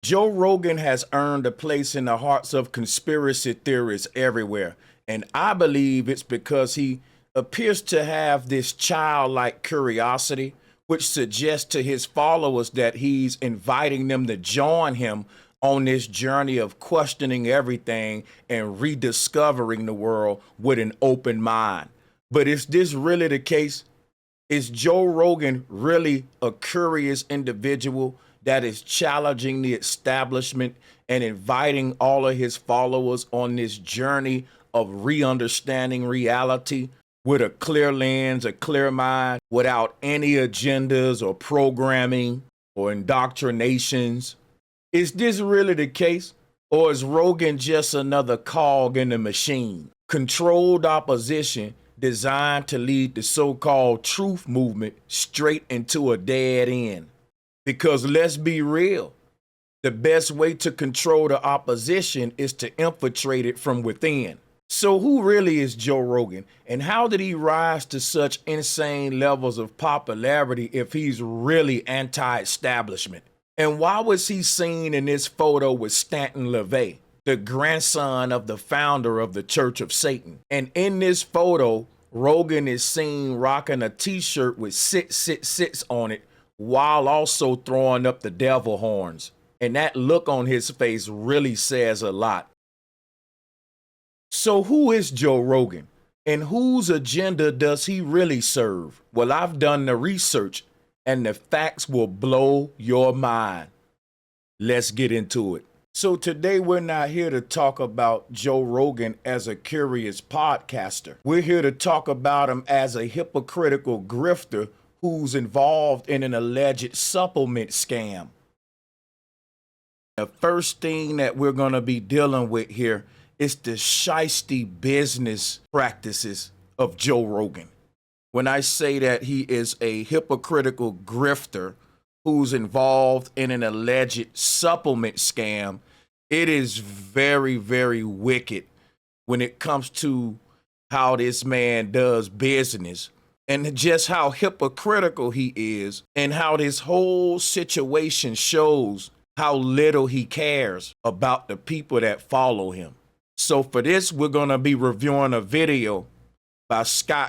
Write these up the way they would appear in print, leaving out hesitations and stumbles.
Joe Rogan has earned a place in the hearts of conspiracy theorists everywhere, and I believe it's because he appears to have this childlike curiosity, which suggests to his followers that he's inviting them to join him on this journey of questioning everything and rediscovering the world with an open mind. But is this really the case? Is Joe Rogan really a curious individual that is challenging the establishment and inviting all of his followers on this journey of re-understanding reality with a clear lens, a clear mind, without any agendas or programming or indoctrinations? Is this really the case? Or is Rogan just another cog in the machine? Controlled opposition designed to lead the so-called truth movement straight into a dead end. Because let's be real, the best way to control the opposition is to infiltrate it from within. So who really is Joe Rogan, and how did he rise to such insane levels of popularity if he's really anti-establishment? And why was he seen in this photo with Stanton LaVey, the grandson of the founder of the Church of Satan? And in this photo, Rogan is seen rocking a t-shirt with 666 on it while also throwing up the devil horns. And that look on his face really says a lot. So who is Joe Rogan, and whose agenda does he really serve? Well, I've done the research, and the facts will blow your mind. Let's get into it. So today we're not here to talk about Joe Rogan as a curious podcaster. We're here to talk about him as a hypocritical grifter who's involved in an alleged supplement scam. The first thing that we're going to be dealing with here is the shiesty business practices of Joe Rogan. When I say that he is a hypocritical grifter who's involved in an alleged supplement scam, it is very, very wicked when it comes to how this man does business and just how hypocritical he is, and how this whole situation shows how little he cares about the people that follow him. So for this, we're going to be reviewing a video by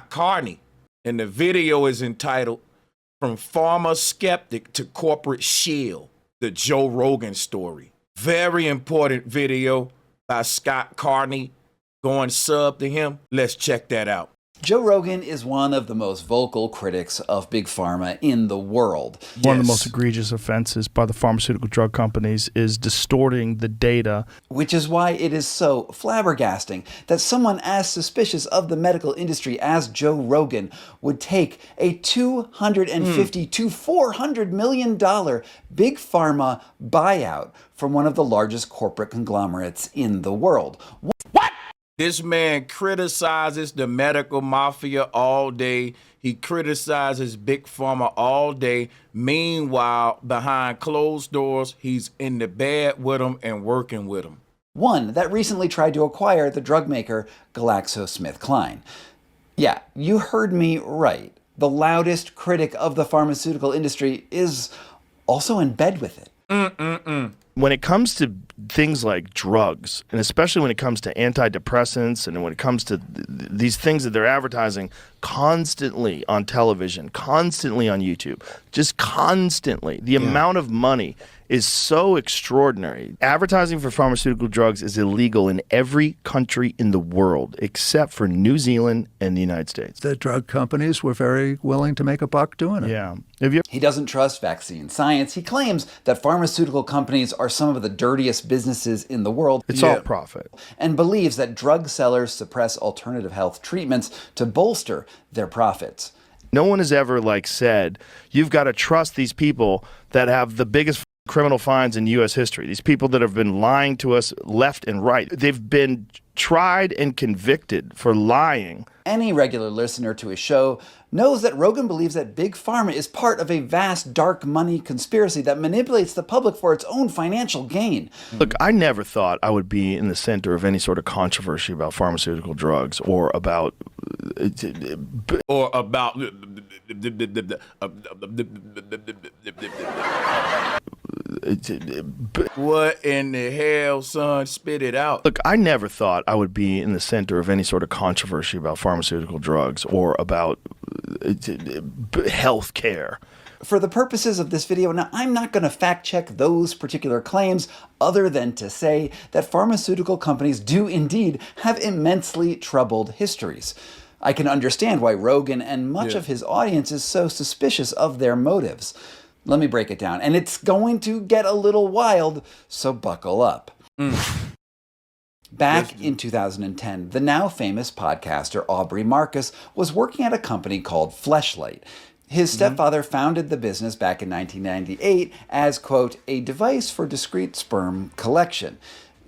Carney. And the video is entitled From Pharma Skeptic to Corporate Shill, the Joe Rogan Story. Very important video by Carney. Go and sub to him. Let's check that out. Joe Rogan is one of the most vocal critics of Big Pharma in the world. One of the most egregious offenses by the pharmaceutical drug companies is distorting the data. Which is why it is so flabbergasting that someone as suspicious of the medical industry as Joe Rogan would take a $250 to $400 million Big Pharma buyout from one of the largest corporate conglomerates in the world. This man criticizes the medical mafia all day. He criticizes Big Pharma all day. Meanwhile, behind closed doors, he's in the bed with them and working with them. One that recently tried to acquire the drug maker GlaxoSmithKline. Yeah, you heard me right. The loudest critic of the pharmaceutical industry is also in bed with it. When it comes to things like drugs, and especially when it comes to antidepressants, and when it comes to these things that they're advertising constantly on television, constantly on YouTube, just constantly, the amount of money is so extraordinary. Advertising for pharmaceutical drugs is illegal in every country in the world except for New Zealand and the United States. The drug companies were very willing to make a buck doing it. Yeah. He doesn't trust vaccine science. He claims that pharmaceutical companies are some of the dirtiest businesses in the world. It's all profit. And believes that drug sellers suppress alternative health treatments to bolster their profits. No one has ever said, you've got to trust these people that have the biggest criminal fines in U.S. history. These people that have been lying to us left and right. They've been tried and convicted for lying. Any regular listener to his show knows that Rogan believes that Big Pharma is part of a vast dark money conspiracy that manipulates the public for its own financial gain. Look, I never thought I would be in the center of any sort of controversy about pharmaceutical drugs or about What in the hell, son? Spit it out. Look, I never thought I would be in the center of any sort of controversy about pharmaceutical drugs or about health care. For the purposes of this video, now I'm not going to fact check those particular claims other than to say that pharmaceutical companies do indeed have immensely troubled histories. I can understand why Rogan and much of his audience is so suspicious of their motives. Let me break it down, and it's going to get a little wild, so buckle up. Back in 2010, the now famous podcaster Aubrey Marcus was working at a company called Fleshlight. His stepfather founded the business back in 1998 as, quote, a device for discrete sperm collection.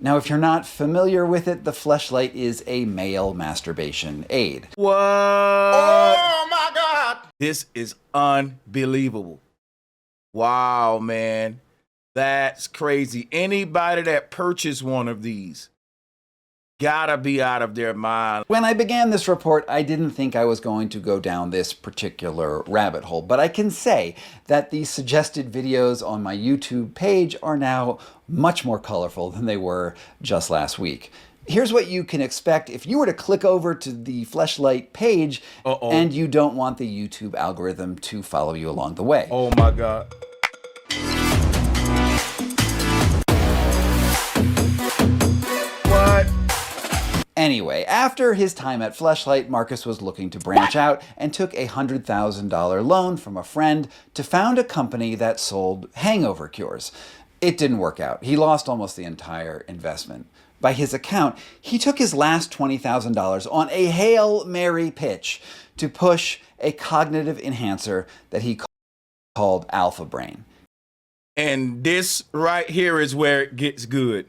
Now, if you're not familiar with it, the Fleshlight is a male masturbation aid. What? Oh my God! This is unbelievable. Wow, man. That's crazy. Anybody that purchased one of these gotta be out of their mind. When I began this report, I didn't think I was going to go down this particular rabbit hole, but I can say that the suggested videos on my YouTube page are now much more colorful than they were just last week. Here's what you can expect if you were to click over to the Fleshlight page and you don't want the YouTube algorithm to follow you along the way. Oh my God. What? Anyway, after his time at Fleshlight, Marcus was looking to branch out and took a $100,000 loan from a friend to found a company that sold hangover cures. It didn't work out. He lost almost the entire investment. By his account, he took his last $20,000 on a Hail Mary pitch to push a cognitive enhancer that he called Alpha Brain. And this right here is where it gets good.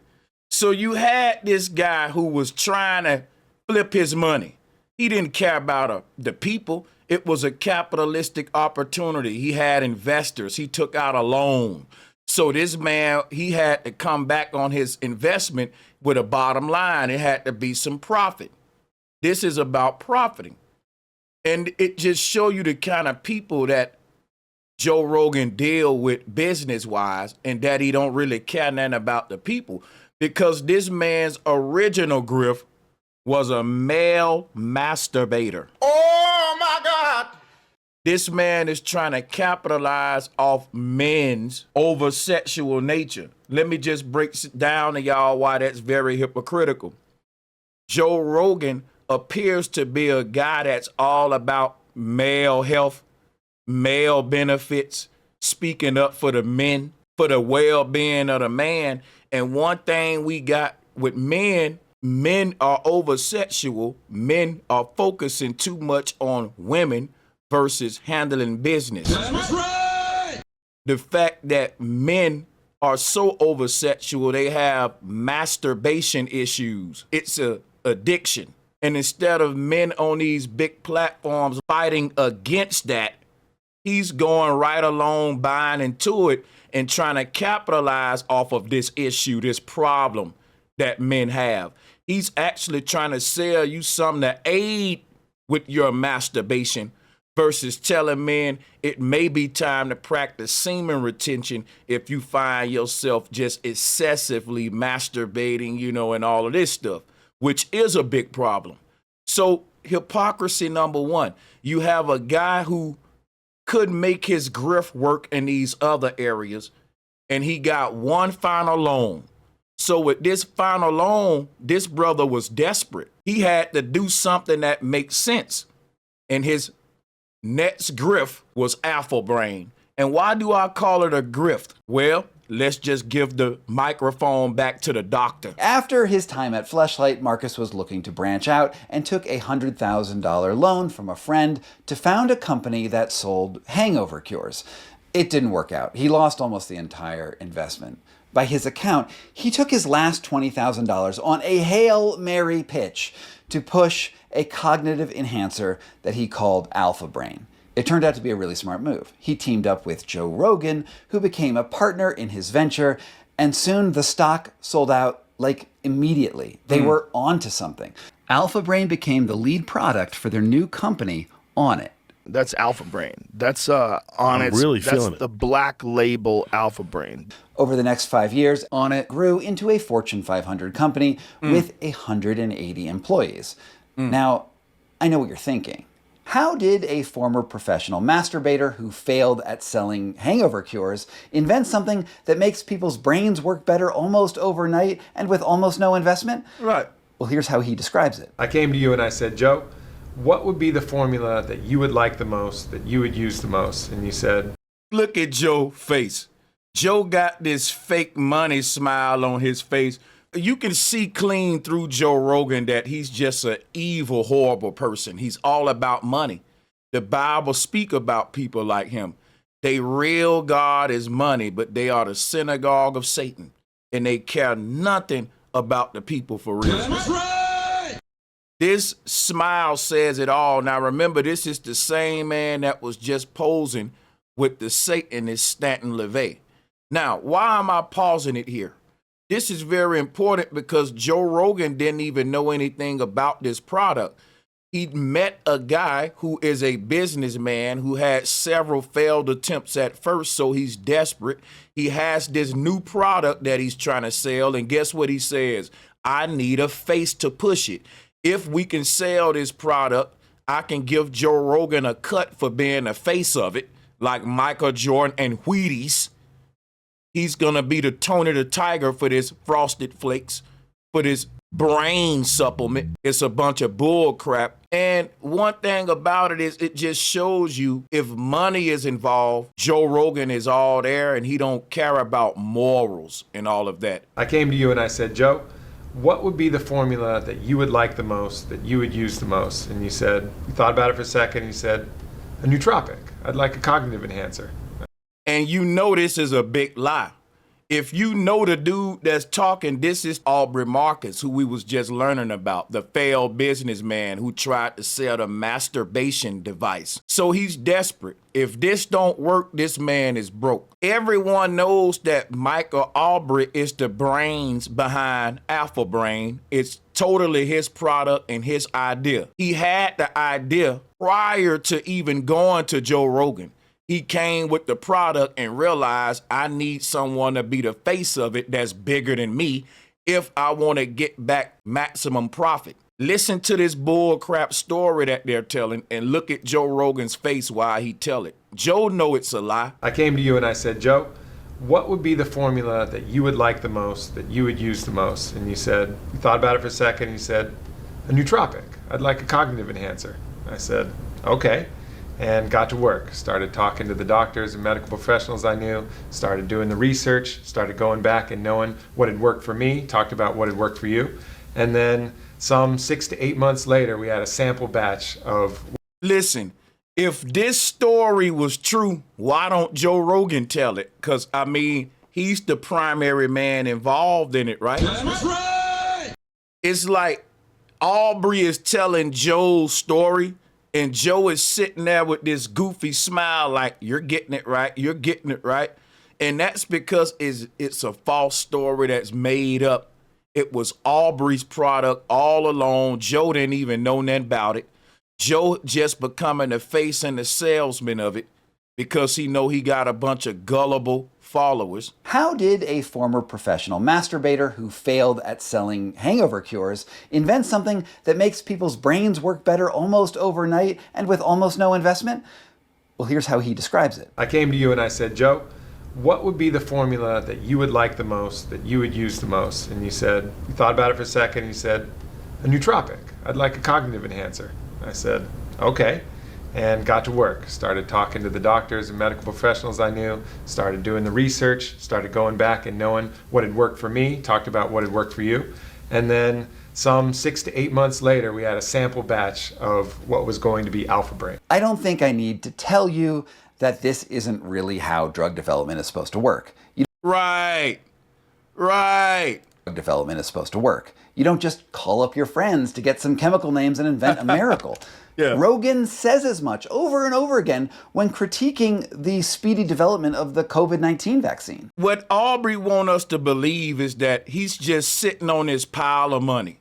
So you had this guy who was trying to flip his money. He didn't care about the people. It was a capitalistic opportunity. He had investors. He took out a loan. So this man, he had to come back on his investment with a bottom line. It had to be some profit. This is about profiting. And it just show you the kind of people that Joe Rogan deal with business-wise, and that he don't really care nothing about the people. Because this man's original grift was a male masturbator. Oh my God! This man is trying to capitalize off men's over-sexual nature. Let me just break down to y'all why that's very hypocritical. Joe Rogan appears to be a guy that's all about male health, male benefits, speaking up for the men, for the well-being of the man. And one thing we got with men are over-sexual. Men are focusing too much on women versus handling business. That's right. The fact that men are so over-sexual, they have masturbation issues. It's a addiction. And instead of men on these big platforms fighting against that, he's going right along, buying into it and trying to capitalize off of this issue, this problem that men have. He's actually trying to sell you something to aid with your masturbation versus telling men it may be time to practice semen retention if you find yourself just excessively masturbating, and all of this stuff, which is a big problem. So hypocrisy number one, you have a guy who could make his grift work in these other areas, and he got one final loan. So with this final loan, this brother was desperate. He had to do something that makes sense. And his next grift was Alpha Brain. And why do I call it a grift? Well, let's just give the microphone back to the doctor. After his time at Fleshlight, Marcus was looking to branch out and took a $100,000 loan from a friend to found a company that sold hangover cures. It didn't work out. He lost almost the entire investment. By his account, he took his last $20,000 on a Hail Mary pitch to push a cognitive enhancer that he called Alpha Brain. It turned out to be a really smart move. He teamed up with Joe Rogan, who became a partner in his venture, and soon the stock sold out immediately. They were onto something. Alpha Brain became the lead product for their new company, On It. That's Alpha Brain. That's on its. really That's feeling it. the black label Alpha Brain. Over the next 5 years, Onnit grew into a Fortune 500 company with 180 employees. Now, I know what you're thinking. How did a former professional masturbator who failed at selling hangover cures invent something that makes people's brains work better almost overnight and with almost no investment? Right. Well, here's how he describes it. I came to you and I said, Joe, what would be the formula that you would like the most, that you would use the most? And you said, Look at Joe's face. Joe got this fake money smile on his face. You can see clean through Joe Rogan that he's just an evil, horrible person. He's all about money. The Bible speak about people like him. They real God is money, but they are the synagogue of Satan. And they care nothing about the people for real. That's right. This smile says it all. Now remember, this is the same man that was just posing with the Satanist Stanton LaVey. Now, why am I pausing it here? This is very important because Joe Rogan didn't even know anything about this product. He met a guy who is a businessman who had several failed attempts at first, so he's desperate. He has this new product that he's trying to sell, and guess what he says? I need a face to push it. If we can sell this product, I can give Joe Rogan a cut for being the face of it, like Michael Jordan and Wheaties. He's going to be the Tony the Tiger for this Frosted Flakes, for this brain supplement. It's a bunch of bull crap. And one thing about it is it just shows you if money is involved, Joe Rogan is all there and he don't care about morals and all of that. I came to you and I said, Joe, what would be the formula that you would like the most, that you would use the most? And you said, you thought about it for a second, and you said, a nootropic. I'd like a cognitive enhancer. And you know this is a big lie. If you know the dude that's talking, this is Aubrey Marcus, who we was just learning about, the failed businessman who tried to sell the masturbation device. So he's desperate. If this don't work, this man is broke. Everyone knows that Michael Aubrey is the brains behind Alpha Brain. It's totally his product and his idea. He had the idea prior to even going to Joe Rogan. He came with the product and realized I need someone to be the face of it that's bigger than me if I want to get back maximum profit. Listen to this bull crap story that they're telling and look at Joe Rogan's face while he tell it. Joe know it's a lie. I came to you and I said, Joe, what would be the formula that you would like the most, that you would use the most? And you said, you thought about it for a second, and you said, a nootropic. I'd like a cognitive enhancer. I said, okay. And got to work. Started talking to the doctors and medical professionals I knew, started doing the research, started going back and knowing what had worked for me, talked about what had worked for you. And then some 6 to 8 months later, we had a sample batch of... Listen, if this story was true, why don't Joe Rogan tell it? Because, I mean, he's the primary man involved in it, right? That's right! It's like Aubrey is telling Joe's story, and Joe is sitting there with this goofy smile like, you're getting it right, you're getting it right. And that's because it's a false story that's made up. It was Aubrey's product all along. Joe didn't even know nothing about it. Joe just becoming the face and the salesman of it because he know he got a bunch of gullible followers. How did a former professional masturbator who failed at selling hangover cures invent something that makes people's brains work better almost overnight and with almost no investment? Well, here's how he describes it. I came to you and I said, Joe, what would be the formula that you would like the most, that you would use the most? And you said, you thought about it for a second, and you said, a nootropic. I'd like a cognitive enhancer. I said, okay. And got to work. Started talking to the doctors and medical professionals I knew, started doing the research, started going back and knowing what had worked for me, talked about what had worked for you. And then some 6 to 8 months later, we had a sample batch of what was going to be Alpha Brain. I don't think I need to tell you that this isn't really how drug development is supposed to work. Right. Drug development is supposed to work. You don't just call up your friends to get some chemical names and invent a miracle. Yeah. Rogan says as much over and over again when critiquing the speedy development of the COVID-19 vaccine. What Aubrey want us to believe is that he's just sitting on his pile of money.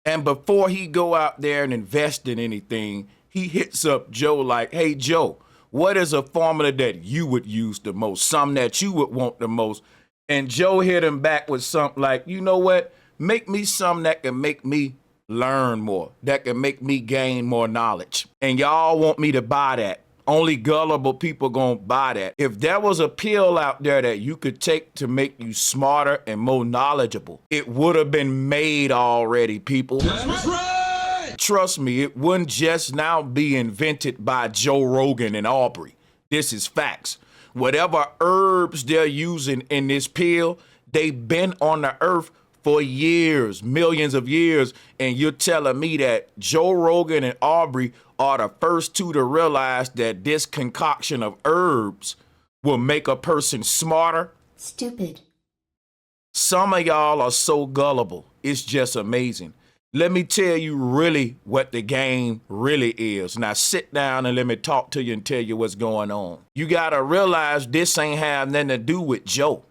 And before he go out there and invest in anything, he hits up Joe like, hey, Joe, what is a formula that you would use the most? Something that you would want the most? And Joe hit him back with something like, you know what? Make me something that can make me learn more, that can make me gain more knowledge. And y'all want me to buy that. Only gullible people gonna buy that. If there was a pill out there that you could take to make you smarter and more knowledgeable, it would have been made already, people. That's right. Trust me, it wouldn't just now be invented by Joe Rogan and Aubrey. This is facts. Whatever herbs they're using in this pill, they've been on the earth for years, millions of years, and you're telling me that Joe Rogan and Aubrey are the first two to realize that this concoction of herbs will make a person smarter? Stupid. Some of y'all are so gullible. It's just amazing. Let me tell you really what the game really is. Now sit down and let me talk to you and tell you what's going on. You gotta realize this ain't have nothing to do with Joe.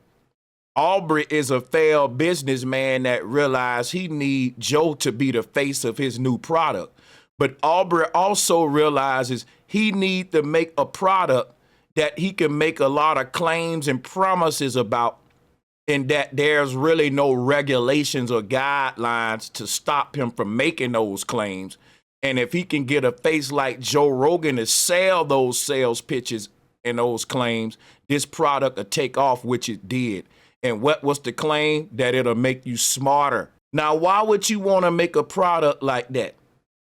Aubrey is a failed businessman that realized he need Joe to be the face of his new product. But Aubrey also realizes he need to make a product that he can make a lot of claims and promises about, and that there's really no regulations or guidelines to stop him from making those claims. And if he can get a face like Joe Rogan to sell those sales pitches and those claims, this product will take off, which it did. And what was the claim? That it'll make you smarter. Now, why would you want to make a product like that?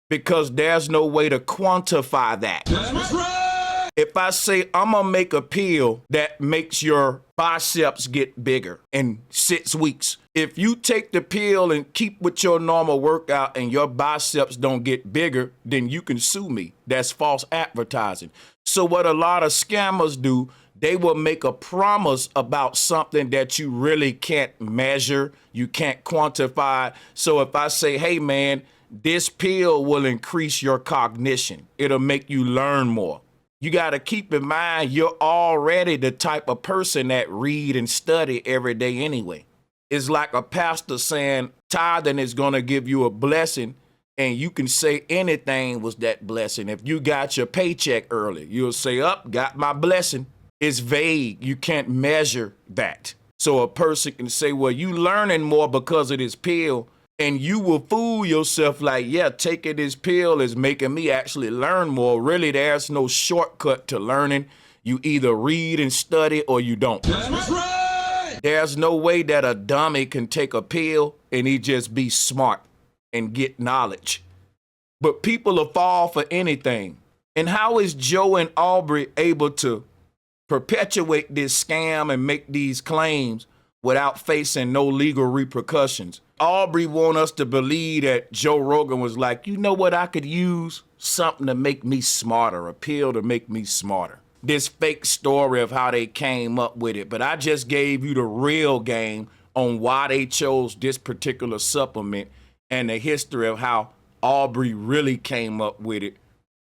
Because there's no way to quantify that. That's right. If I say I'm gonna make a pill that makes your biceps get bigger in 6 weeks, if you take the pill and keep with your normal workout and your biceps don't get bigger, then you can sue me. That's false advertising. So what a lot of scammers do, they will make a promise about something that you really can't measure, you can't quantify. So if I say, hey man, this pill will increase your cognition, it'll make you learn more. You got to keep in mind, you're already the type of person that read and study every day anyway. It's like a pastor saying tithing is going to give you a blessing, and you can say anything was that blessing. If you got your paycheck early, you'll say, got my blessing. It's vague. You can't measure that. So a person can say, well, you learning more because of this pill, and you will fool yourself like, yeah, taking this pill is making me actually learn more. Really, there's no shortcut to learning. You either read and study or you don't. That's right. There's no way that a dummy can take a pill and he just be smart and get knowledge. But people will fall for anything. And how is Joe and Aubrey able to perpetuate this scam and make these claims without facing no legal repercussions? Aubrey want us to believe that Joe Rogan was like, you know what, I could use something to make me smarter, a pill to make me smarter. This fake story of how they came up with it. But I just gave you the real game on why they chose this particular supplement and the history of how Aubrey really came up with it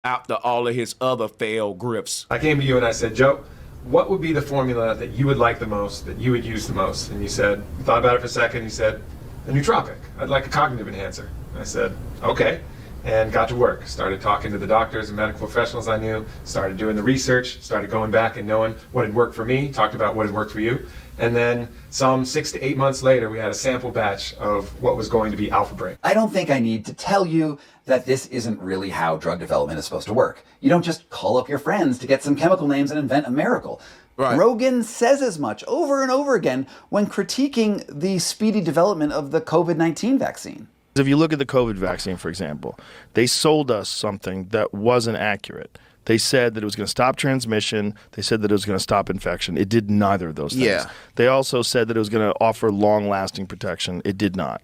after all of his other failed grifts. I came to you and I said, Joe, what would be the formula that you would like the most, that you would use the most? And you said, you thought about it for a second, you said, a nootropic. I'd like a cognitive enhancer. I said, okay, and got to work. Started talking to the doctors and medical professionals I knew, started doing the research, started going back and knowing what had worked for me, talked about what had worked for you. And then some 6 to 8 months later, we had a sample batch of what was going to be Alpha Brain. I don't think I need to tell you that this isn't really how drug development is supposed to work. You don't just call up your friends to get some chemical names and invent a miracle. Right. Rogan says as much over and over again when critiquing the speedy development of the COVID-19 vaccine. If you look at the COVID vaccine, for example, they sold us something that wasn't accurate. They said that it was going to stop transmission. They said that it was going to stop infection. It did neither of those things. Yeah. They also said that it was going to offer long-lasting protection. It did not.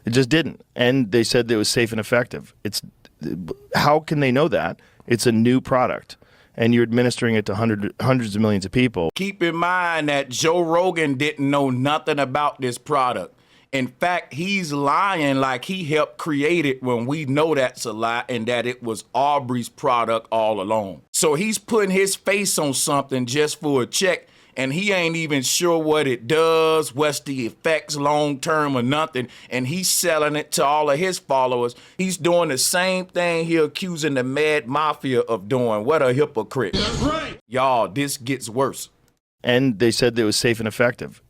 It just didn't. And they said that it was safe and effective. How can they know that? It's a new product, and you're administering it to hundreds of millions of people. Keep in mind that Joe Rogan didn't know nothing about this product. In fact, he's lying like he helped create it when we know that's a lie and that it was Aubrey's product all along. So he's putting his face on something just for a check, and he ain't even sure what it does, what's the effects long term or nothing, and he's selling it to all of his followers. He's doing the same thing he accusing the Mad Mafia of doing. What a hypocrite. That's right. Y'all, this gets worse. And they said that it was safe and effective.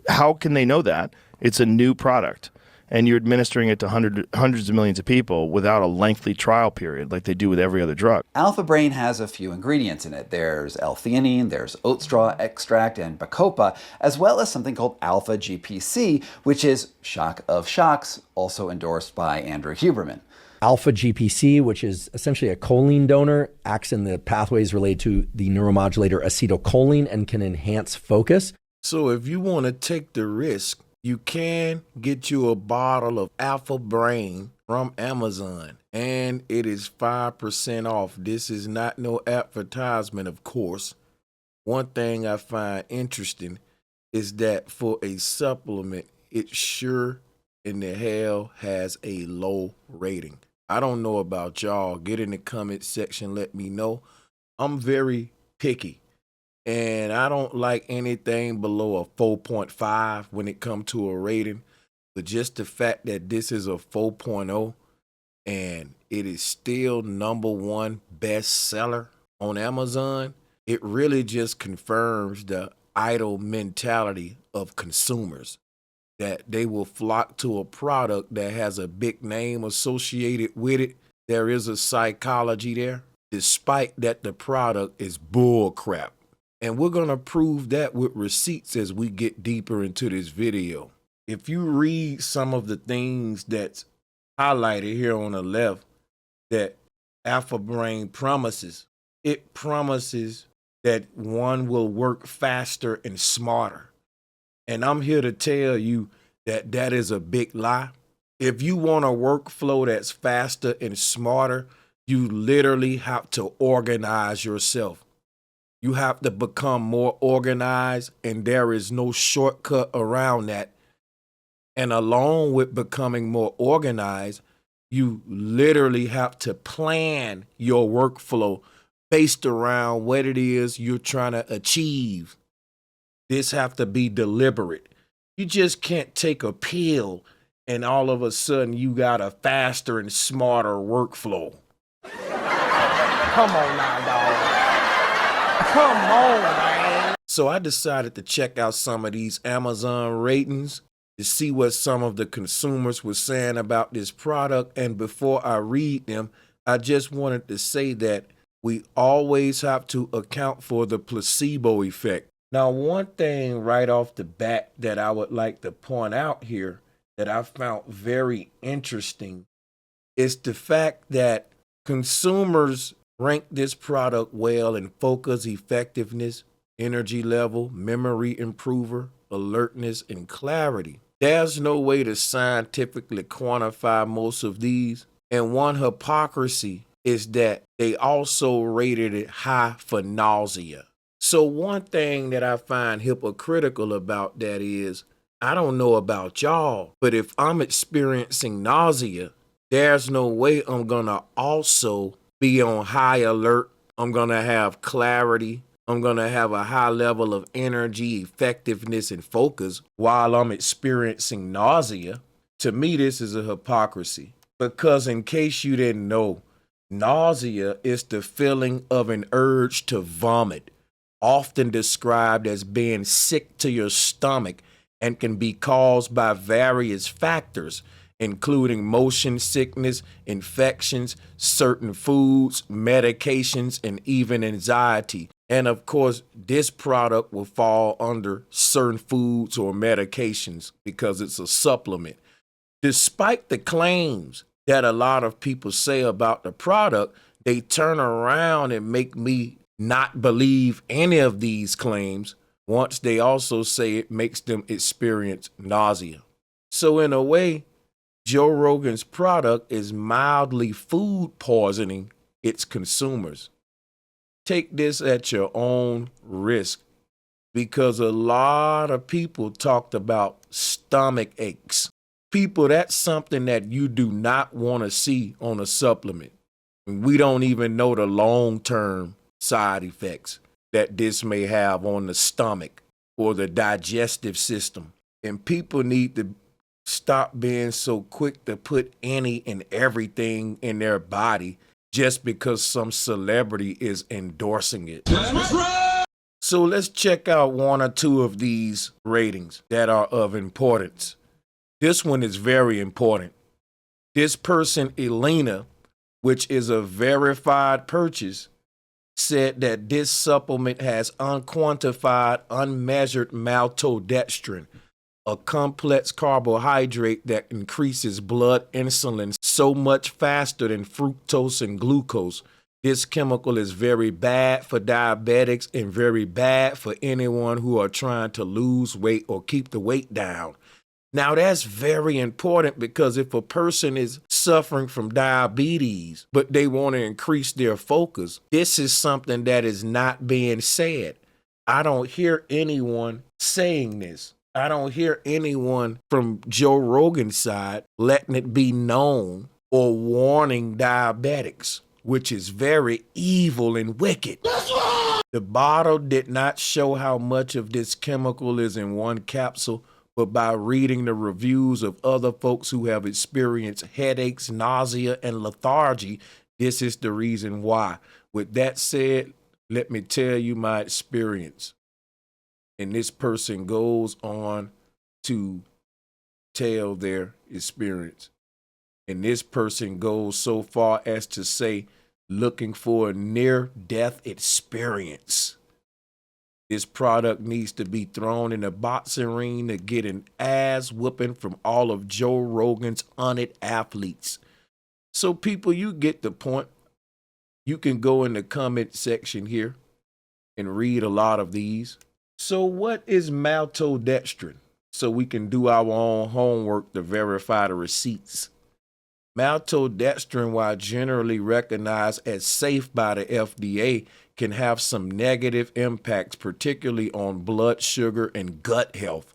How can they know that? It's a new product, and you're administering it to hundreds of millions of people without a lengthy trial period like they do with every other drug. Alpha Brain has a few ingredients in it. There's L-theanine, there's oat straw extract, and bacopa, as well as something called alpha GPC, which is shock of shocks, also endorsed by Andrew Huberman. Alpha GPC, which is essentially a choline donor, acts in the pathways related to the neuromodulator acetylcholine and can enhance focus. So if you want to take the risk, you can get you a bottle of Alpha Brain from Amazon, and it is 5% off. This is not no advertisement, of course. One thing I find interesting is that for a supplement, it sure in the hell has a low rating. I don't know about y'all. Get in the comment section, let me know. I'm very picky, and I don't like anything below a 4.5 when it comes to a rating. But just the fact that this is a 4.0 and it is still #1 bestseller on Amazon, it really just confirms the idle mentality of consumers, that they will flock to a product that has a big name associated with it. There is a psychology there, despite that the product is bull crap. And we're going to prove that with receipts as we get deeper into this video. If you read some of the things that's highlighted here on the left that Alpha Brain promises, it promises that one will work faster and smarter. And I'm here to tell you that that is a big lie. If you want a workflow that's faster and smarter, you literally have to organize yourself. You have to become more organized, and there is no shortcut around that. And along with becoming more organized, you literally have to plan your workflow based around what it is you're trying to achieve. This have to be deliberate. You just can't take a pill and all of a sudden you got a faster and smarter workflow. Come on now, dog. Come on, man. So I decided to check out some of these Amazon ratings to see what some of the consumers were saying about this product. And before I read them, I just wanted to say that we always have to account for the placebo effect. Now, one thing right off the bat that I would like to point out here that I found very interesting is the fact that consumers rank this product well in focus, effectiveness, energy level, memory improver, alertness, and clarity. There's no way to scientifically quantify most of these. And one hypocrisy is that they also rated it high for nausea. So one thing that I find hypocritical about that is, I don't know about y'all, but if I'm experiencing nausea, there's no way I'm gonna also be on high alert. I'm gonna have clarity. I'm gonna have a high level of energy, effectiveness, and focus while I'm experiencing nausea. To me, this is a hypocrisy, because in case you didn't know, nausea is the feeling of an urge to vomit, often described as being sick to your stomach, and can be caused by various factors, including motion sickness, infections, certain foods, medications, and even anxiety. And of course, this product will fall under certain foods or medications because it's a supplement. Despite the claims that a lot of people say about the product, they turn around and make me not believe any of these claims once they also say it makes them experience nausea. So in a way, Joe Rogan's product is mildly food poisoning its consumers. Take this at your own risk, because a lot of people talked about stomach aches. People, that's something that you do not want to see on a supplement. And we don't even know the long-term side effects. that this may have on the stomach or the digestive system. And people need to stop being so quick to put any and everything in their body just because some celebrity is endorsing it. So let's check out one or two of these ratings that are of importance. This one is very important. This person, Elena, which is a verified purchase, said that this supplement has unquantified, unmeasured maltodextrin, a complex carbohydrate that increases blood insulin so much faster than fructose and glucose. This chemical is very bad for diabetics and very bad for anyone who are trying to lose weight or keep the weight down. Now, that's very important because if a person is suffering from diabetes, but they want to increase their focus, this is something that is not being said. I don't hear anyone saying this. I don't hear anyone from Joe Rogan's side letting it be known or warning diabetics, which is very evil and wicked. The bottle did not show how much of this chemical is in one capsule, but by reading the reviews of other folks who have experienced headaches, nausea, and lethargy, this is the reason why. With that said, let me tell you my experience. And this person goes on to tell their experience. And this person goes so far as to say, looking for a near-death experience. This product needs to be thrown in a boxing ring to get an ass whooping from all of Joe Rogan's honored athletes. So people, you get the point. You can go in the comment section here and read a lot of these. So what is maltodextrin? So we can do our own homework to verify the receipts. Maltodextrin, while generally recognized as safe by the FDA, can have some negative impacts, particularly on blood sugar and gut health,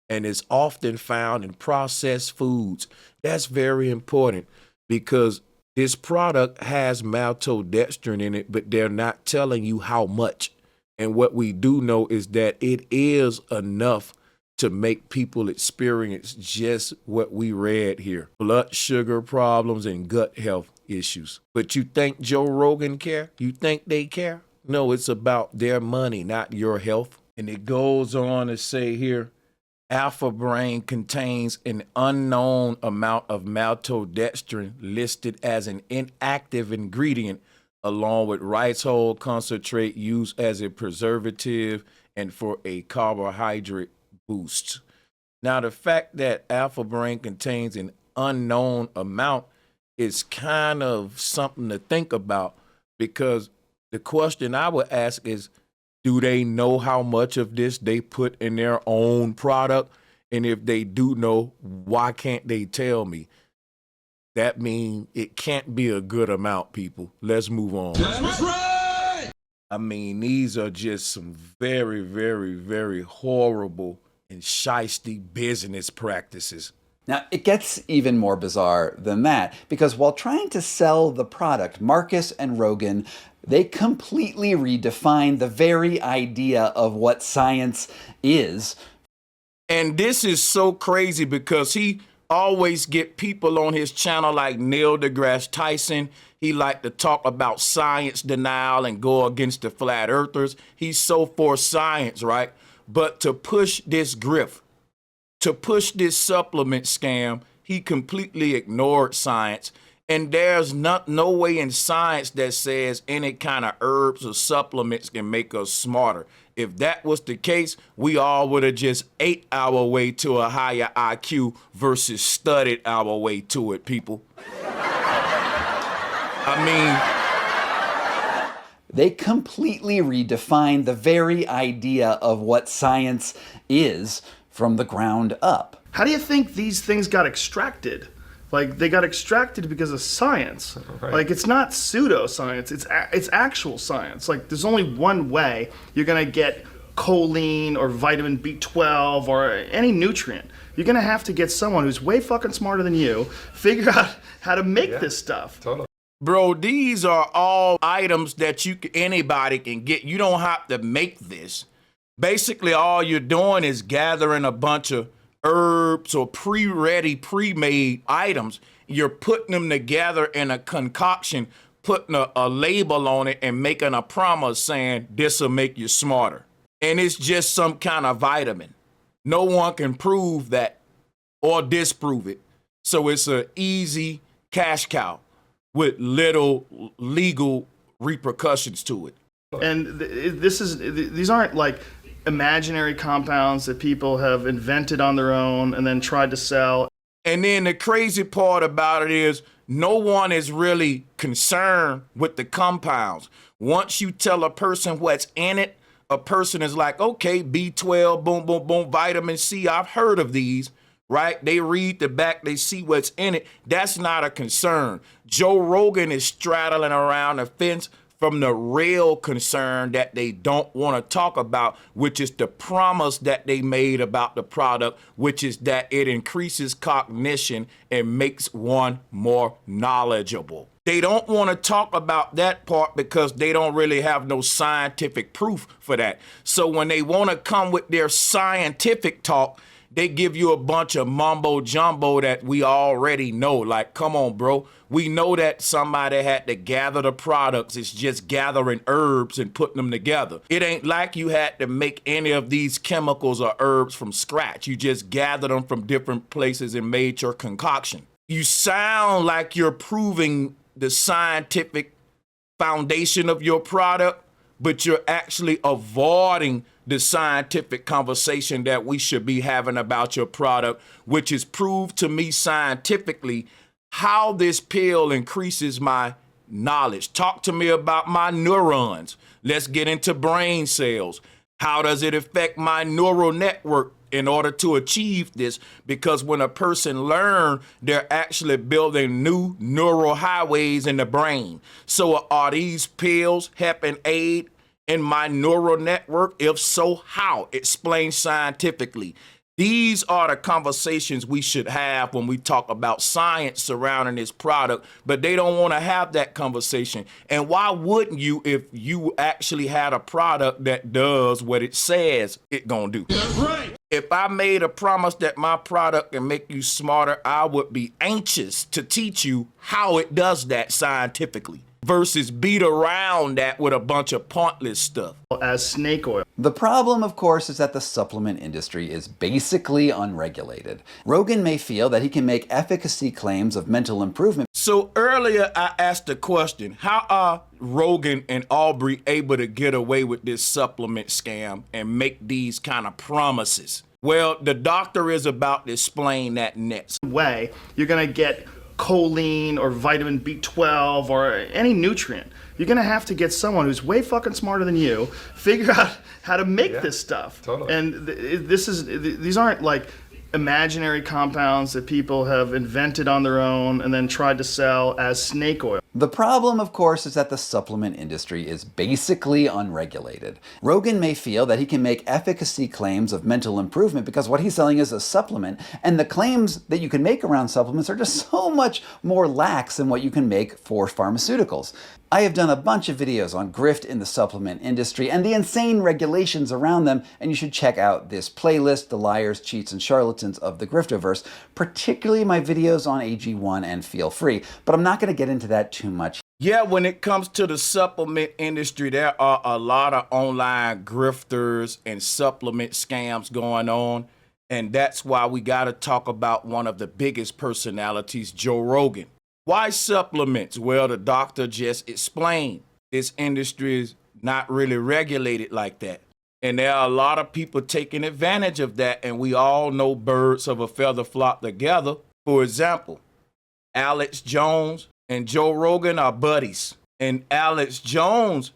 and is often found in processed foods. That's very important because this product has maltodextrin in it, but they're not telling you how much. And what we do know is that it is enough to make people experience just what we read here: blood sugar problems and gut health issues. But you think Joe Rogan care? You think they care? No, it's about their money, not your health. And it goes on to say here, Alpha Brain contains an unknown amount of maltodextrin listed as an inactive ingredient, along with rice hull concentrate used as a preservative and for a carbohydrate boost. Now, the fact that Alpha Brain contains an unknown amount is kind of something to think about, because the question I would ask is, do they know how much of this they put in their own product? And if they do know, why can't they tell me? That means it can't be a good amount, people. Let's move on. I mean, these are just some very, very, very horrible and shisty business practices. Now, it gets even more bizarre than that, because while trying to sell the product, Marcus and Rogan, they completely redefine the very idea of what science is. And this is so crazy because he always get people on his channel like Neil deGrasse Tyson. He like to talk about science denial and go against the flat earthers. He's so for science, right? But to push this grift, to push this supplement scam, he completely ignored science. And there's no way in science that says any kind of herbs or supplements can make us smarter. If that was the case, we all would have just ate our way to a higher IQ versus studied our way to it, people. I mean, they completely redefine the very idea of what science is from the ground up. How do you think these things got extracted? Like, they got extracted because of science. Right. Like, it's not pseudoscience, it's actual science. Like, there's only one way you're gonna get choline or vitamin B12 or any nutrient. You're gonna have to get someone who's way fucking smarter than you, figure out how to make this stuff. Totally. Bro, these are all items that anybody can get. You don't have to make this. Basically, all you're doing is gathering a bunch of herbs or pre-ready, pre-made items. You're putting them together in a concoction, putting a label on it and making a promise saying this will make you smarter. And it's just some kind of vitamin. No one can prove that or disprove it. So it's an easy cash cow with little legal repercussions to it. And these aren't like imaginary compounds that people have invented on their own and then tried to sell. And then the crazy part about it is no one is really concerned with the compounds. Once you tell a person what's in it, a person is like, okay, B12, boom, boom, boom, vitamin C, I've heard of these, right? They read the back, they see what's in it. That's not a concern. Joe Rogan is straddling around the fence from the real concern that they don't want to talk about, which is the promise that they made about the product, which is that it increases cognition and makes one more knowledgeable. They don't want to talk about that part because they don't really have no scientific proof for that. So when they want to come with their scientific talk, they give you a bunch of mumbo jumbo that we already know. Like, come on, bro. We know that somebody had to gather the products. It's just gathering herbs and putting them together. It ain't like you had to make any of these chemicals or herbs from scratch. You just gathered them from different places and made your concoction. You sound like you're proving the scientific foundation of your product, but you're actually avoiding the scientific conversation that we should be having about your product, which is proved to me scientifically how this pill increases my knowledge. Talk to me about my neurons. Let's get into brain cells. How does it affect my neural network in order to achieve this? Because when a person learns, they're actually building new neural highways in the brain. So are these pills helping aid in my neural network? If so, how? Explain scientifically. These are the conversations we should have when we talk about science surrounding this product, but they don't want to have that conversation. And why wouldn't you if you actually had a product that does what it says it gonna do? That's right. If I made a promise that my product can make you smarter, I would be anxious to teach you how it does that scientifically, versus beat around that with a bunch of pointless stuff. As snake oil. The problem, of course, is that the supplement industry is basically unregulated. Rogan may feel that he can make efficacy claims of mental improvement. So earlier I asked the question, how are Rogan and Aubrey able to get away with this supplement scam and make these kind of promises? Well, the doctor is about to explain that next. Way you're going to get choline or vitamin B12 or any nutrient. You're going to have to get someone who's way fucking smarter than you, figure out how to make this stuff. Totally. And these aren't like imaginary compounds that people have invented on their own and then tried to sell as snake oil. The problem, of course, is that the supplement industry is basically unregulated. Rogan may feel that he can make efficacy claims of mental improvement because what he's selling is a supplement, and the claims that you can make around supplements are just so much more lax than what you can make for pharmaceuticals. I have done a bunch of videos on grift in the supplement industry and the insane regulations around them, and you should check out this playlist, The Liars, Cheats, and Charlatans of the Griftoverse, particularly my videos on AG1 and Feel Free, but I'm not going to get into that too much. Yeah, when it comes to the supplement industry, there are a lot of online grifters and supplement scams going on, and that's why we got to talk about one of the biggest personalities, Joe Rogan. Why supplements? Well, the doctor just explained this industry is not really regulated like that. And there are a lot of people taking advantage of that, and we all know birds of a feather flock together. For example, Alex Jones and Joe Rogan are buddies, and Alex Jones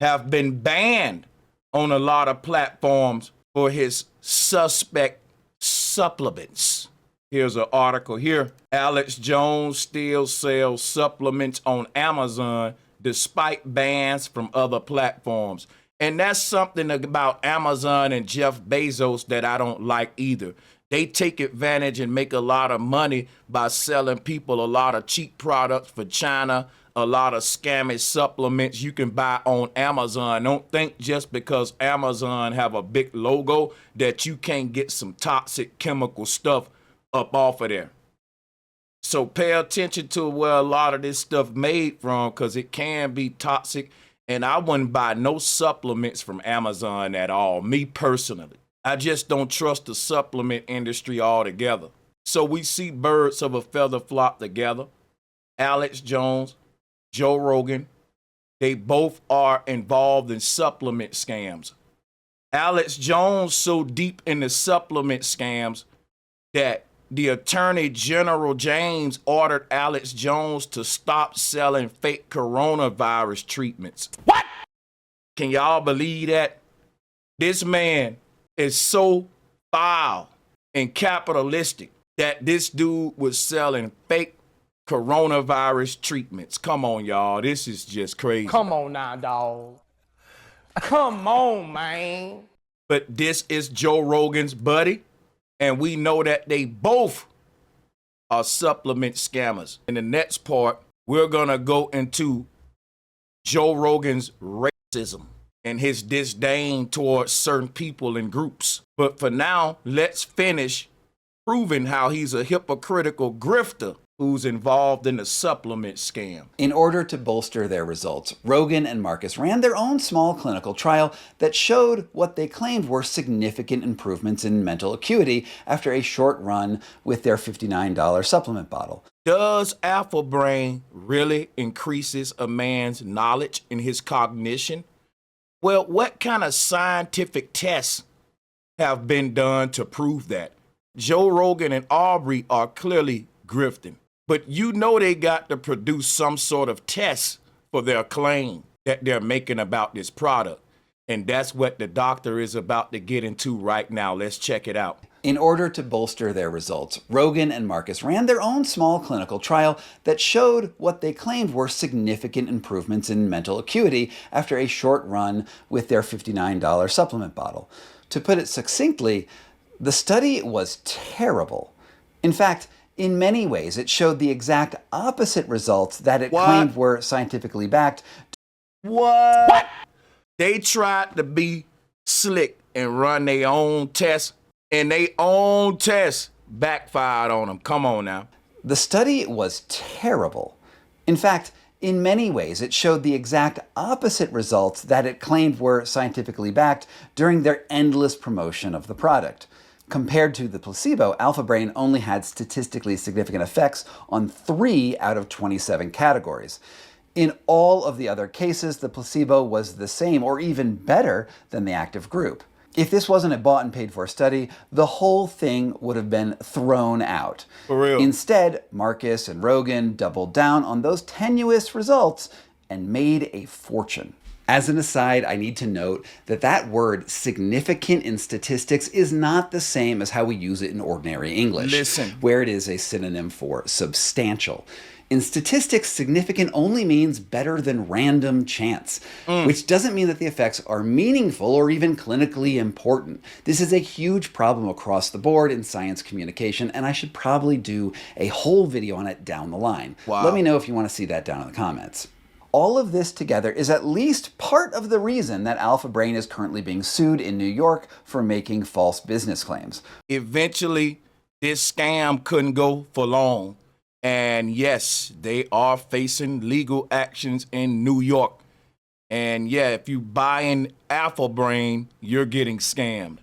have been banned on a lot of platforms for his suspect supplements. Here's an article here. Alex Jones still sells supplements on Amazon despite bans from other platforms. And that's something about Amazon and Jeff Bezos that I don't like either. They take advantage and make a lot of money by selling people a lot of cheap products for China, a lot of scammy supplements you can buy on Amazon. Don't think just because Amazon have a big logo that you can't get some toxic chemical stuff up off of there. So pay attention to where a lot of this stuff made from, because it can be toxic. And I wouldn't buy no supplements from Amazon at all, me personally. I just don't trust the supplement industry altogether. So we see birds of a feather flock together. Alex Jones, Joe Rogan, they both are involved in supplement scams. Alex Jones so deep in the supplement scams that the Attorney General James ordered Alex Jones to stop selling fake coronavirus treatments. What? Can y'all believe that? This man is so foul and capitalistic that this dude was selling fake coronavirus treatments. Come on, y'all. This is just crazy. Come on now, dog. Come on, man. But this is Joe Rogan's buddy, and we know that they both are supplement scammers. In the next part, we're going to go into Joe Rogan's racism and his disdain towards certain people and groups. But for now, let's finish proving how he's a hypocritical grifter who's involved in the supplement scam. In order to bolster their results, Rogan and Marcus ran their own small clinical trial that showed what they claimed were significant improvements in mental acuity after a short run with their $59 supplement bottle. Does Alpha Brain really increases a man's knowledge and his cognition? Well, what kind of scientific tests have been done to prove that? Joe Rogan and Aubrey are clearly grifting. But you know they got to produce some sort of test for their claim that they're making about this product. And that's what the doctor is about to get into right now. Let's check it out. In order to bolster their results, Rogan and Marcus ran their own small clinical trial that showed what they claimed were significant improvements in mental acuity after a short run with their $59 supplement bottle. To put it succinctly, the study was terrible. In fact, in many ways, it showed the exact opposite results that it claimed were scientifically backed. What? They tried to be slick and run their own tests, and their own tests backfired on them. Come on now. The study was terrible. In fact, in many ways, it showed the exact opposite results that it claimed were scientifically backed during their endless promotion of the product. Compared to the placebo, Alpha Brain only had statistically significant effects on 3 out of 27 categories. In all of the other cases, the placebo was the same or even better than the active group. If this wasn't a bought and paid for study, the whole thing would have been thrown out. For real. Instead, Marcus and Rogan doubled down on those tenuous results and made a fortune. As an aside, I need to note that that word significant in statistics is not the same as how we use it in ordinary English, where it is a synonym for substantial. In statistics, significant only means better than random chance, which doesn't mean that the effects are meaningful or even clinically important. This is a huge problem across the board in science communication, and I should probably do a whole video on it down the line. Wow. Let me know if you want to see that down in the comments. All of this together is at least part of the reason that Alpha Brain is currently being sued in New York for making false business claims. Eventually, this scam couldn't go for long. And yes, they are facing legal actions in New York. And yeah, if you buy in Alpha Brain, you're getting scammed.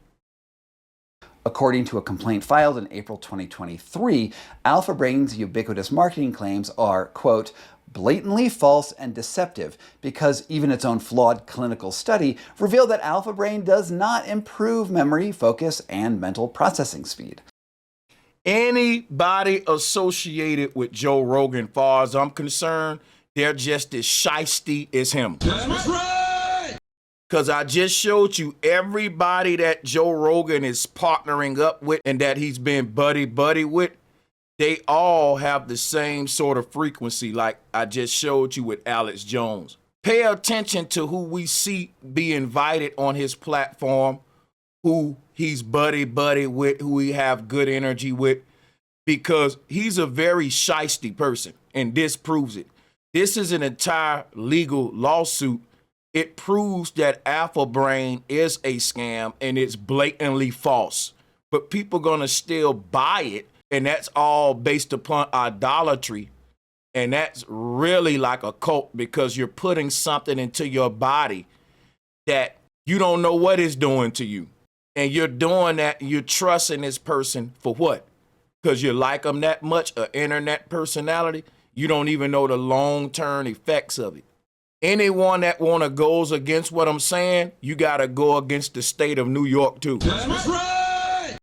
According to a complaint filed in April 2023, Alpha Brain's ubiquitous marketing claims are, quote, blatantly false and deceptive because even its own flawed clinical study revealed that Alpha Brain does not improve memory, focus, and mental processing speed. Anybody associated with Joe Rogan, far as I'm concerned, they're just as shiesty as him. That's right! Because I just showed you everybody that Joe Rogan is partnering up with and that he's been buddy-buddy with, they all have the same sort of frequency like I just showed you with Alex Jones. Pay attention to who we see be invited on his platform, who he's buddy-buddy with, who he have good energy with, because he's a very shiesty person, and this proves it. This is an entire legal lawsuit. It proves that Alpha Brain is a scam and it's blatantly false. But people gonna still buy it, and that's all based upon idolatry. And that's really like a cult, because you're putting something into your body that you don't know what it's doing to you. And you're doing that, you're trusting this person for what? Because you like them that much, an internet personality? You don't even know the long-term effects of it. Anyone that wanna goes against what I'm saying, you gotta go against the state of New York too. That's right.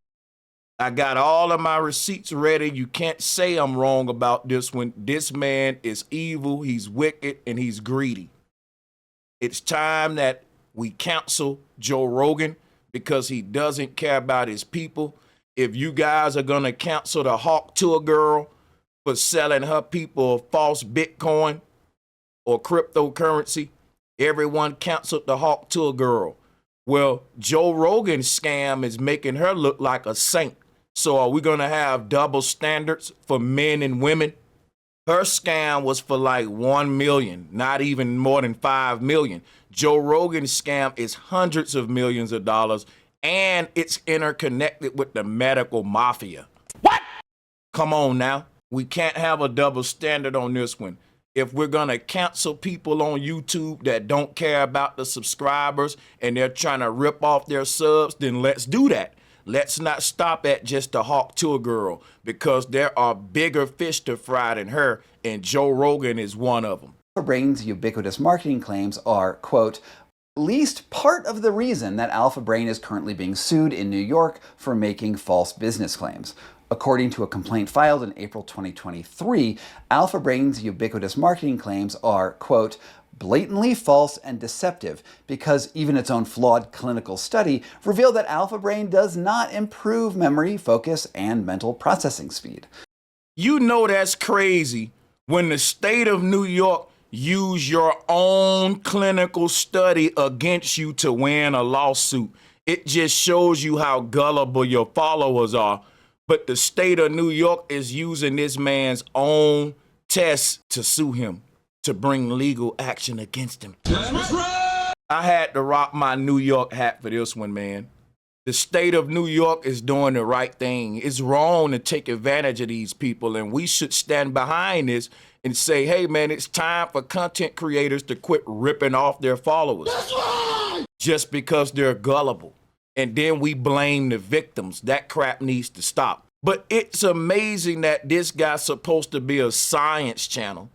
I got all of my receipts ready. You can't say I'm wrong about this one. This man is evil, he's wicked, and he's greedy. It's time that we cancel Joe Rogan because he doesn't care about his people. If you guys are gonna cancel the Hawk Tour girl for selling her people false Bitcoin or cryptocurrency, everyone canceled the Hawk Tour girl. Well, Joe Rogan's scam is making her look like a saint. So are we gonna have double standards for men and women? Her scam was for like 1 million, not even more than 5 million. Joe Rogan's scam is hundreds of millions of dollars, and it's interconnected with the medical mafia. What? Come on now. We can't have a double standard on this one. If we're gonna cancel people on YouTube that don't care about the subscribers and they're trying to rip off their subs, then let's do that. Let's not stop at just the Hawk Tour girl, because there are bigger fish to fry than her, and Joe Rogan is one of them. Alpha Brain's ubiquitous marketing claims are, quote, at least part of the reason that Alpha Brain is currently being sued in New York for making false business claims. According to a complaint filed in April 2023, Alpha Brain's ubiquitous marketing claims are, quote, blatantly false and deceptive because even its own flawed clinical study revealed that Alpha Brain does not improve memory, focus, and mental processing speed. You know that's crazy when the state of New York use your own clinical study against you to win a lawsuit. It just shows you how gullible your followers are. But the state of New York is using this man's own tests to sue him, to bring legal action against him. I had to rock my New York hat for this one, man. The state of New York is doing the right thing. It's wrong to take advantage of these people, and we should stand behind this and say, hey, man, it's time for content creators to quit ripping off their followers. That's right. Just because they're gullible. And then we blame the victims. That crap needs to stop. But it's amazing that this guy's supposed to be a science channel.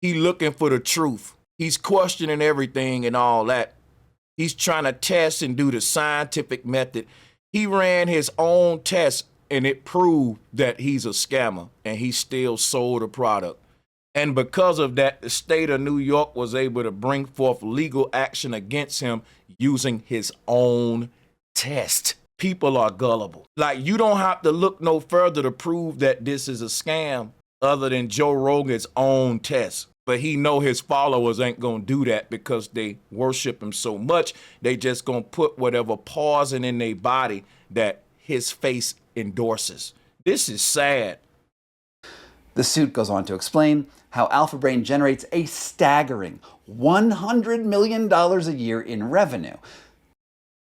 He looking for the truth. He's questioning everything and all that. He's trying to test and do the scientific method. He ran his own test and it proved that he's a scammer, and he still sold a product. And because of that, the state of New York was able to bring forth legal action against him using his own test. People are gullible. Like, you don't have to look no further to prove that this is a scam other than Joe Rogan's own test. But he know his followers ain't gonna do that because they worship him so much. They just gonna put whatever poison in their body that his face endorses. This is sad. The suit goes on to explain how Alpha Brain generates a staggering $100 million a year in revenue.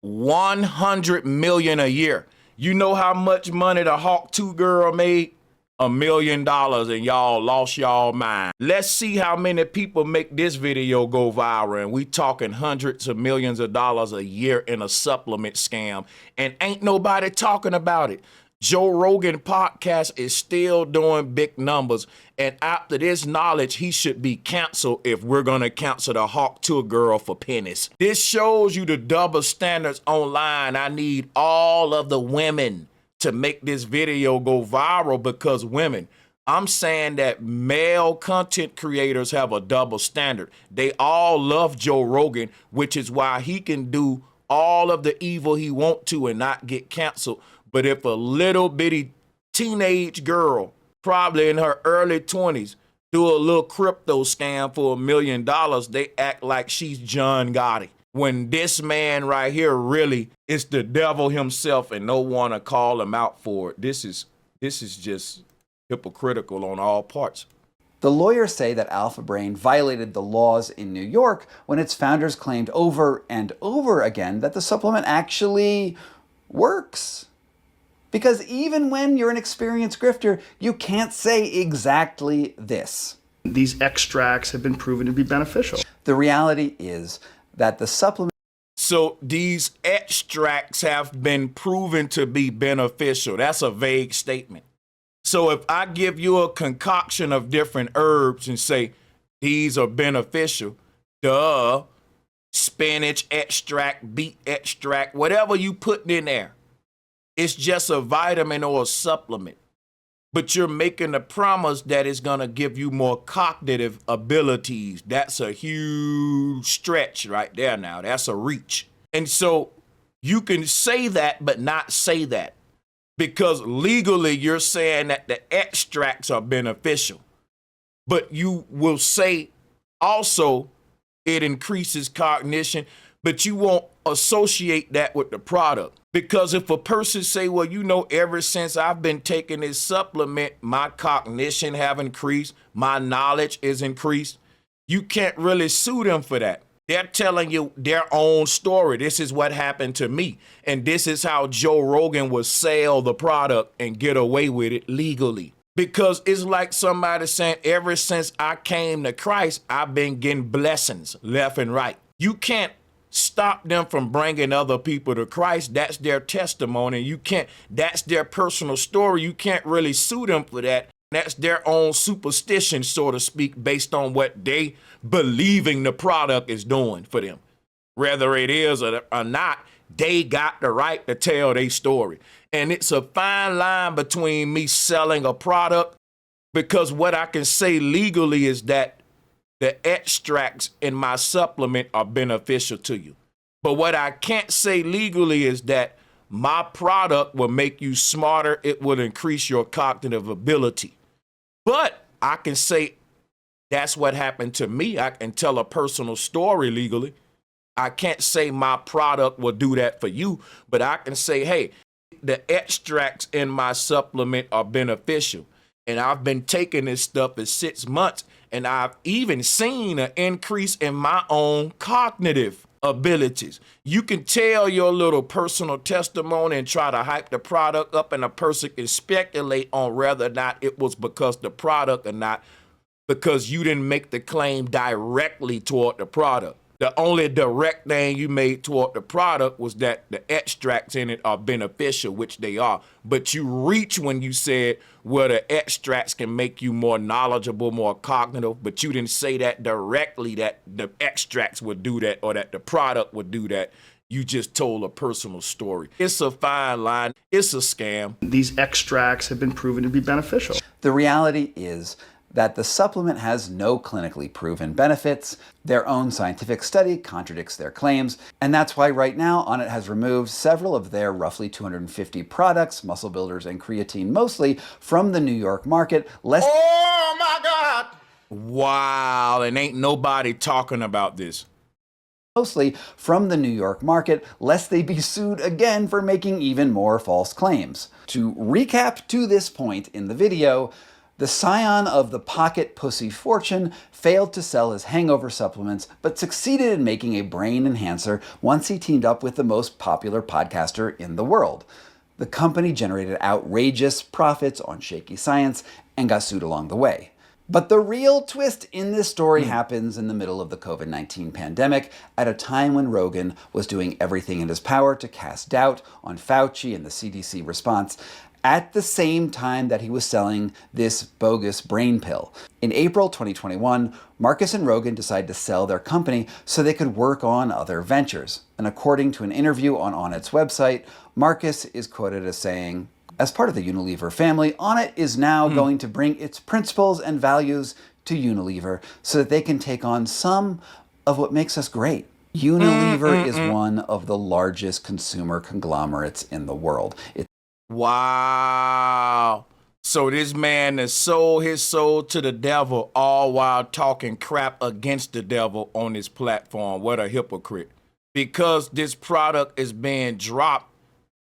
100 million a year. You know how much money the Hawk 2 girl made? $1 million, and y'all lost y'all mind. Let's see how many people make this video go viral, and we talking hundreds of millions of dollars a year in a supplement scam, and ain't nobody talking about it. Joe Rogan podcast is still doing big numbers, and after this knowledge, he should be canceled if we're gonna cancel the Hawk Tour girl for pennies. This shows you the double standards online. I need all of the women to make this video go viral because women, I'm saying that male content creators have a double standard. They all love Joe Rogan, which is why he can do all of the evil he want to and not get canceled. But if a little bitty teenage girl, probably in her early 20s, do a little crypto scam for $1 million, they act like she's John Gotti. When this man right here really is the devil himself and no one to call him out for it. This is just hypocritical on all parts. The lawyers say that Alpha Brain violated the laws in New York when its founders claimed over and over again that the supplement actually works. Because even when you're an experienced grifter, you can't say exactly this. These extracts have been proven to be beneficial. The reality is that the supplement. So these extracts have been proven to be beneficial. That's a vague statement. So if I give you a concoction of different herbs and say these are beneficial, duh, spinach extract, beet extract, whatever you put in there, it's just a vitamin or a supplement. But you're making a promise that it's going to give you more cognitive abilities. That's a huge stretch right there now. That's a reach. And so you can say that, but not say that. Because legally you're saying that the extracts are beneficial. But you will say also it increases cognition, but you won't associate that with the product. Because if a person say, well, you know, ever since I've been taking this supplement, my cognition have increased, my knowledge is increased, you can't really sue them for that. They're telling you their own story. This is what happened to me. And this is how Joe Rogan would sell the product and get away with it legally. Because it's like somebody saying, ever since I came to Christ, I've been getting blessings left and right. You can't stop them from bringing other people to Christ. That's their testimony. You can't, that's their personal story. You can't really sue them for that. That's their own superstition, so to speak, based on what they believing the product is doing for them. Whether it is or not, they got the right to tell their story. And it's a fine line between me selling a product, because what I can say legally is that the extracts in my supplement are beneficial to you. But what I can't say legally is that my product will make you smarter. It will increase your cognitive ability. But I can say that's what happened to me. I can tell a personal story legally. I can't say my product will do that for you, but I can say, hey, the extracts in my supplement are beneficial. And I've been taking this stuff for 6 months, and I've even seen an increase in my own cognitive abilities. You can tell your little personal testimony and try to hype the product up, and a person can speculate on whether or not it was because the product or not, because you didn't make the claim directly toward the product. The only direct thing you made toward the product was that the extracts in it are beneficial, which they are. But you reach when you said, well, the extracts can make you more knowledgeable, more cognitive, but you didn't say that directly, that the extracts would do that or that the product would do that. You just told a personal story. It's a fine line. It's a scam. These extracts have been proven to be beneficial. The reality is that the supplement has no clinically proven benefits. Their own scientific study contradicts their claims, and that's why right now Onnit has removed several of their roughly 250 products, muscle builders and creatine mostly, from the New York market. Oh my God! Wow, and ain't nobody talking about this. Mostly from the New York market, lest they be sued again for making even more false claims. To recap to this point in the video, the scion of the pocket pussy fortune failed to sell his hangover supplements, but succeeded in making a brain enhancer once he teamed up with the most popular podcaster in the world. The company generated outrageous profits on shaky science and got sued along the way. But the real twist in this story happens in the middle of the COVID-19 pandemic, at a time when Rogan was doing everything in his power to cast doubt on Fauci and the CDC response, at the same time that he was selling this bogus brain pill. In April 2021, Marcus and Rogan decided to sell their company so they could work on other ventures. And according to an interview on Onnit's website, Marcus is quoted as saying, as part of the Unilever family, Onnit is now going to bring its principles and values to Unilever so that they can take on some of what makes us great. Unilever is one of the largest consumer conglomerates in the world. Wow. So this man has sold his soul to the devil, all while talking crap against the devil on his platform. What a hypocrite. Because this product is being dropped,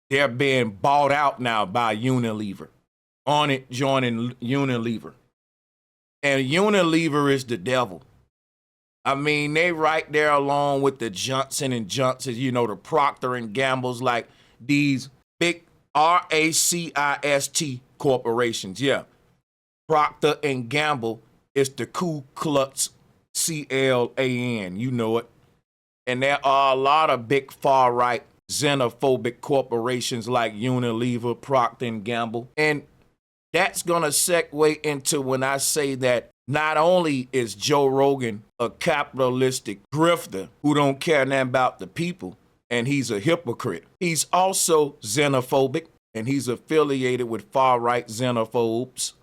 they're being bought out now by Unilever. Onnit joining Unilever. And Unilever is the devil. I mean, they right there along with the Johnson and Johnsons, you know, the Procter and Gamble's, like these big RACIST corporations. Yeah. Procter and Gamble is the Ku Klux CLAN. You know it. And there are a lot of big far-right xenophobic corporations like Unilever, Procter and Gamble. And that's going to segue into when I say that not only is Joe Rogan a capitalistic grifter who don't care nothing about the people, and he's a hypocrite, he's also xenophobic, and he's affiliated with far-right xenophobes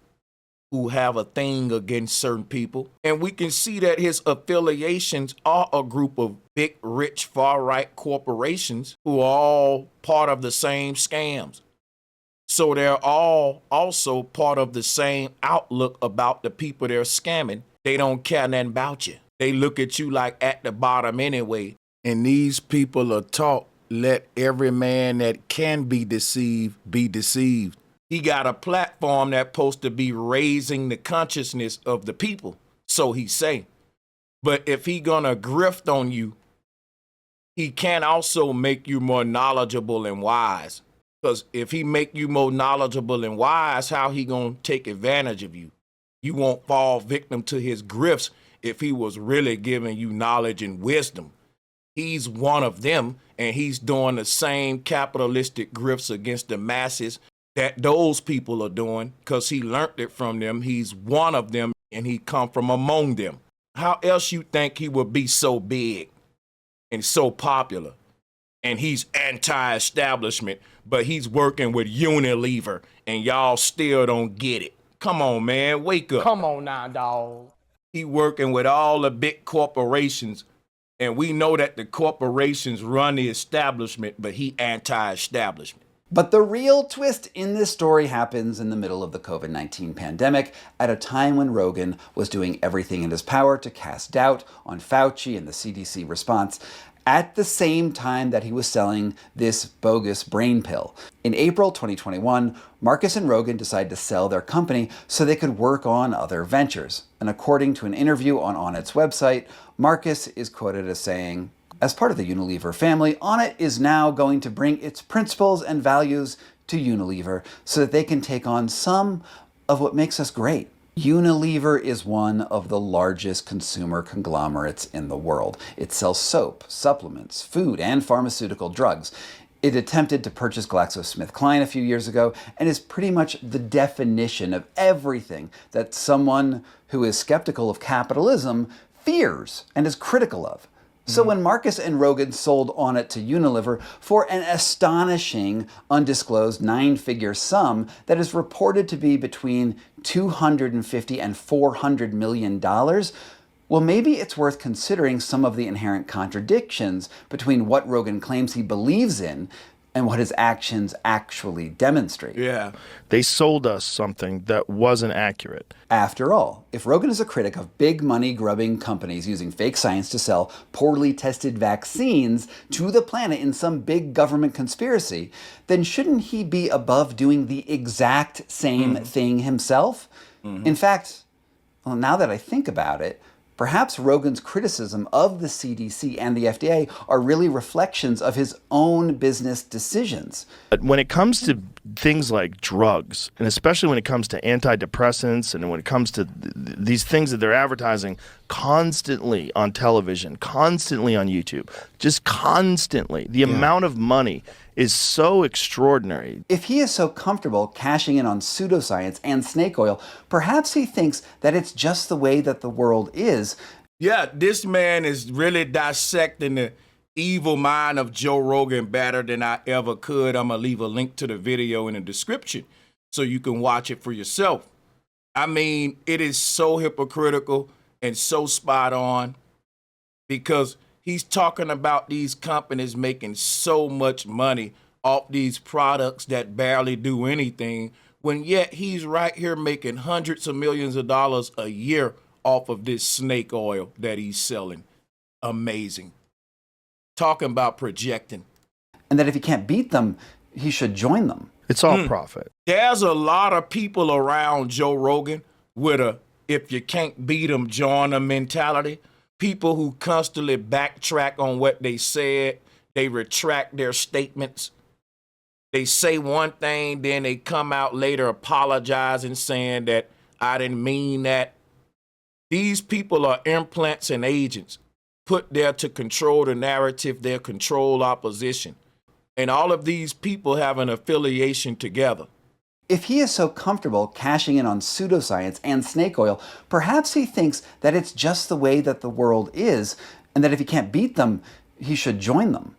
who have a thing against certain people. And we can see that his affiliations are a group of big, rich, far-right corporations who are all part of the same scams. So they're all also part of the same outlook about the people they're scamming. They don't care nothing about you. They look at you like at the bottom anyway. And these people are taught, let every man that can be deceived be deceived. He got a platform that's supposed to be raising the consciousness of the people, so he say. But if he gonna grift on you, he can also make you more knowledgeable and wise. Because if he make you more knowledgeable and wise, how he gonna take advantage of you? You won't fall victim to his grifts if he was really giving you knowledge and wisdom. He's one of them, and he's doing the same capitalistic grifts against the masses that those people are doing because he learned it from them. He's one of them, and he come from among them. How else you think he would be so big and so popular? And he's anti-establishment, but he's working with Unilever, and y'all still don't get it. Come on, man, wake up. Come on now, dawg. He working with all the big corporations, and we know that the corporations run the establishment, but he anti-establishment. But the real twist in this story happens in the middle of the COVID-19 pandemic, at a time when Rogan was doing everything in his power to cast doubt on Fauci and the CDC response, at the same time that he was selling this bogus brain pill. In April 2021, Marcus and Rogan decided to sell their company so they could work on other ventures. And according to an interview on Onnit's website, Marcus is quoted as saying, as part of the Unilever family, Onnit is now going to bring its principles and values to Unilever so that they can take on some of what makes us great. Unilever is one of the largest consumer conglomerates in the world. It sells soap, supplements, food, and pharmaceutical drugs. It attempted to purchase GlaxoSmithKline a few years ago and is pretty much the definition of everything that someone who is skeptical of capitalism fears and is critical of. So when Marcus and Rogan sold Onnit to Unilever for an astonishing, undisclosed 9-figure sum that is reported to be between $250 and $400 million, well, maybe it's worth considering some of the inherent contradictions between what Rogan claims he believes in and what his actions actually demonstrate. Yeah. They sold us something that wasn't accurate. After all, if Rogan is a critic of big money grubbing companies using fake science to sell poorly tested vaccines to the planet in some big government conspiracy, then shouldn't he be above doing the exact same thing himself? In fact, well, now that I think about it, perhaps Rogan's criticism of the CDC and the FDA are really reflections of his own business decisions. But when it comes to things like drugs, and especially when it comes to antidepressants, and when it comes to these things that they're advertising constantly on television, constantly on YouTube, just constantly, the amount of money is so extraordinary. If he is so comfortable cashing in on pseudoscience and snake oil, perhaps he thinks that it's just the way that the world is. Yeah, this man is really dissecting the evil mind of Joe Rogan better than I ever could. I'm going to leave a link to the video in the description so you can watch it for yourself. I mean, it is so hypocritical and so spot on because he's talking about these companies making so much money off these products that barely do anything, when yet he's right here making hundreds of millions of dollars a year off of this snake oil that he's selling. Amazing. Talking about projecting. And that if he can't beat them, he should join them. It's all profit. There's a lot of people around Joe Rogan with a if you can't beat them, join them mentality. People who constantly backtrack on what they said, they retract their statements. They say one thing, then they come out later apologizing, saying that I didn't mean that. These people are implants and agents put there to control the narrative, their control opposition. And all of these people have an affiliation together. If he is so comfortable cashing in on pseudoscience and snake oil, perhaps he thinks that it's just the way that the world is, and that if he can't beat them, he should join them.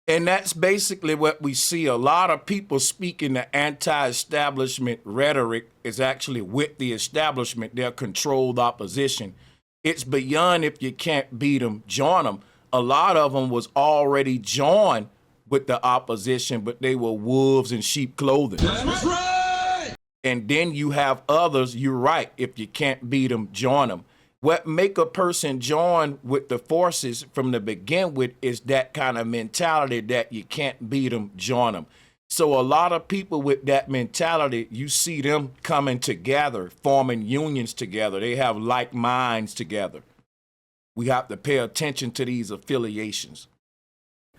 And that's basically what we see. A lot of people speaking the anti-establishment rhetoric is actually with the establishment, their controlled opposition. It's beyond if you can't beat them, join them. A lot of them was already joined with the opposition, but they were wolves in sheep clothing. That's right. And then you have others, you're right, if you can't beat them, join them. What make a person join with the forces from the begin with is that kind of mentality that you can't beat them, join them. So a lot of people with that mentality, you see them coming together, forming unions together. They have like minds together. We have to pay attention to these affiliations.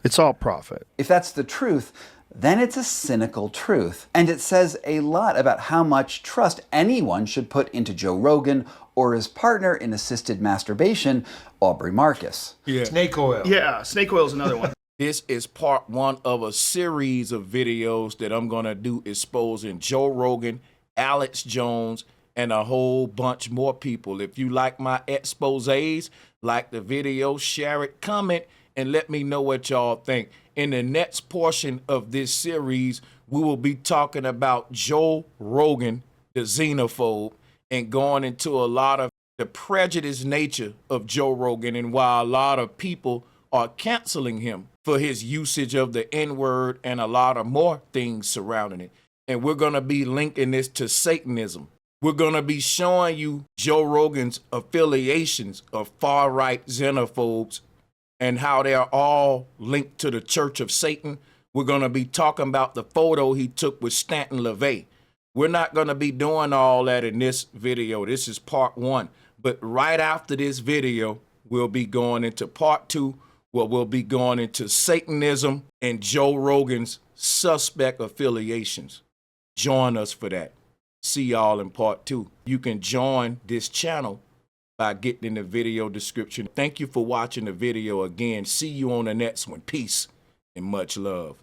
It's all profit. If that's the truth, then it's a cynical truth. And it says a lot about how much trust anyone should put into Joe Rogan or his partner in assisted masturbation, Aubrey Marcus. Yeah. Snake oil. Yeah, snake oil is another one. This is part one of a series of videos that I'm going to do exposing Joe Rogan, Alex Jones, and a whole bunch more people. If you like my exposés, like the video, share it, comment, and let me know what y'all think. In the next portion of this series, we will be talking about Joe Rogan, the xenophobe, and going into a lot of the prejudiced nature of Joe Rogan and why a lot of people are canceling him for his usage of the N-word and a lot of more things surrounding it. And we're going to be linking this to Satanism. We're going to be showing you Joe Rogan's affiliations of far-right xenophobes and how they're all linked to the Church of Satan. We're going to be talking about the photo he took with Stanton LaVey. We're not going to be doing all that in this video. This is part one. But right after this video, we'll be going into part two, where we'll be going into Satanism and Joe Rogan's suspect affiliations. Join us for that. See y'all in part two. You can join this channel by getting in the video description. Thank you for watching the video again. See you on the next one. Peace and much love.